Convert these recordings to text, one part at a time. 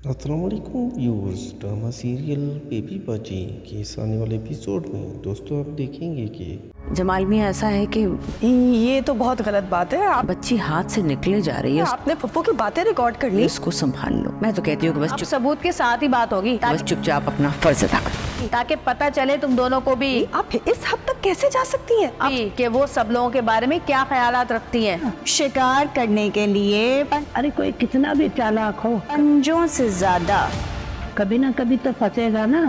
السلام علیکم viewers, drama serial baby باجی کے اس آنے والے ایپیسوڈ میں دوستوں آپ دیکھیں گے کہ جمال میاں ایسا ہے کہ یہ تو بہت غلط بات ہے. بچی ہاتھ سے نکلے جا رہی ہے. آپ نے پھپھو کی باتیں ریکارڈ کر لی. اس کو سنبھال لو. میں تو کہتی ہوں کہ بس ثبوت کے ساتھ ہی بات ہوگی بس چپ چاپ اپنا فرض ادا کرو. تاکہ پتہ چلے تم دونوں کو بھی آپ اس حد تک کیسے جا سکتی ہیں کہ وہ سب لوگوں کے بارے میں کیا خیالات رکھتی ہیں. شکار کرنے کے لیے ارے کوئی کتنا بھی چالاک ہو پنجوں سے زیادہ کبھی نہ کبھی تو پھنسے گا نا.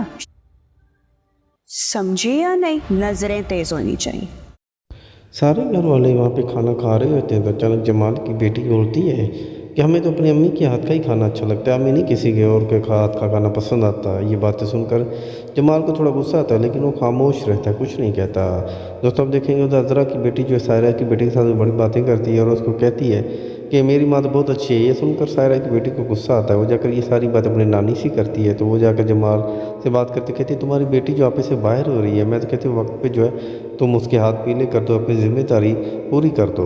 سمجھے یا نہیں، نظریں تیز ہونی چاہیے. سارے گھر والے وہاں پہ کھانا کھا رہے ہوتے ہیں تو اچانک جمال کی بیٹی بولتی ہے کہ ہمیں تو اپنی امی کے ہاتھ کا ہی کھانا اچھا لگتا ہے، ہمیں نہیں کسی کے اور کے ہاتھ کا کھانا پسند آتا. یہ باتیں سن کر جمال کو تھوڑا غصہ آتا ہے لیکن وہ خاموش رہتا ہے، کچھ نہیں کہتا. دوستوں آپ دیکھیں گے ادھر عذرا کی بیٹی جو ہے سائرہ کی بیٹی کے ساتھ بڑی باتیں کرتی ہے اور اس کو کہتی ہے کہ میری ماں تو بہت اچھی ہے. یہ سن کر سائرہ کی بیٹی کو غصہ آتا ہے، وہ جا کر یہ ساری بات اپنے نانی سے کرتی ہے. تو وہ جا کر جمال سے بات کرتے کہتی ہے تمہاری بیٹی جو آپے سے باہر ہو رہی ہے، میں تو کہتی ہوں وقت پہ جو ہے تم اس کے ہاتھ پیلے کر دو، اپنی ذمہ داری پوری کر دو.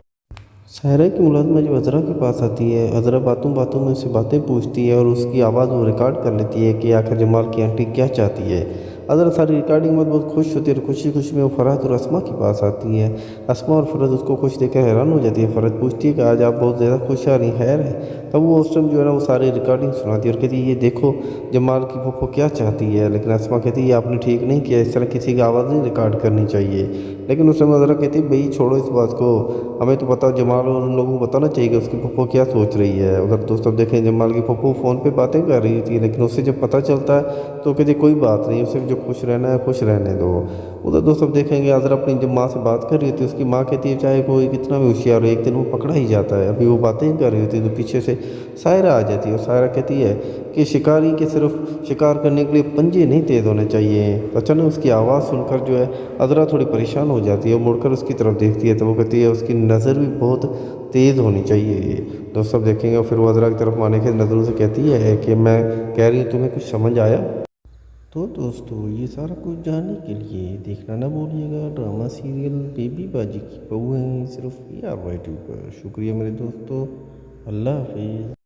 سائرہ کی ملازمہ جب عذرا کے پاس آتی ہے، عذرا باتوں باتوں میں اسے باتیں پوچھتی ہے اور اس کی آواز وہ ریکارڈ کر لیتی ہے کہ آخر جمال کی آنٹی کیا چاہتی ہے. عذرا ساری ریکارڈنگ میں بہت خوش ہوتی ہے اور خوشی خوشی میں وہ فرحت اور اسما کے پاس آتی ہے. اسما اور فرحت اس کو خوش دیکھ کر حیران ہو جاتی ہے. فرحت پوچھتی ہے کہ آج آپ بہت زیادہ خوش آ رہی ہیں، خیر ہے؟ تب وہ اس ٹائم جو ہے نا وہ ساری ریکارڈنگ سناتی ہے اور کہتی ہے یہ دیکھو جمال کی پھپھو کیا چاہتی ہے. لیکن اسما کہتی ہے یہ آپ نے ٹھیک نہیں کیا، اس طرح کسی کی آواز نہیں ریکارڈ کرنی چاہیے. لیکن اس میں عذرا کہتی ہے بھئی چھوڑو اس بات کو، ہمیں تو پتا جمال اور ان لوگوں کو بتانا چاہیے کہ اس کی پھپھو کیا سوچ رہی ہے. ادھر دوست اب دیکھیں جمال کی پھپھو فون پہ باتیں کر رہی ہوتی ہے لیکن اسے جب پتہ چلتا ہے تو کہتی ہے کوئی بات نہیں، اسے جو خوش رہنا ہے خوش رہنے دو. ادھر دوست اب دیکھیں گے عذرا اپنی جب ماں سے بات کر رہی ہوتی ہے، اس کی ماں کہتی ہے چاہے کوئی کتنا بھی ہوشیار ہو ایک دن وہ پکڑا ہی جاتا ہے. ابھی وہ باتیں کر رہی ہوتی ہے تو پیچھے سے سائرہ آ جاتی ہے اور سائرہ کہتی ہے کہ شکاری کے صرف شکار کرنے کے لیے پنجے نہیں تیز ہونے چاہیے. اچانک اس کی آواز سن کر جو ہے عذرا تھوڑی پریشان ہو جاتی ہے، وہ مڑ کر اس کی طرف دیکھتی ہے تو وہ کہتی ہے اس کی نظر بھی بہت تیز ہونی چاہیے. دوست سب دیکھیں گے پھر وہ عذرا کی طرف آنے کے نظروں سے کہتی ہے کہ میں کہہ رہی ہوں تمہیں کچھ سمجھ آیا؟ تو دوستو یہ سارا کچھ جاننے کے لیے دیکھنا نہ بھولیے گا ڈرامہ سیریل بیبی باجی کی بہویں صرف ARY پر. شکریہ میرے دوستو، اللہ حافظ.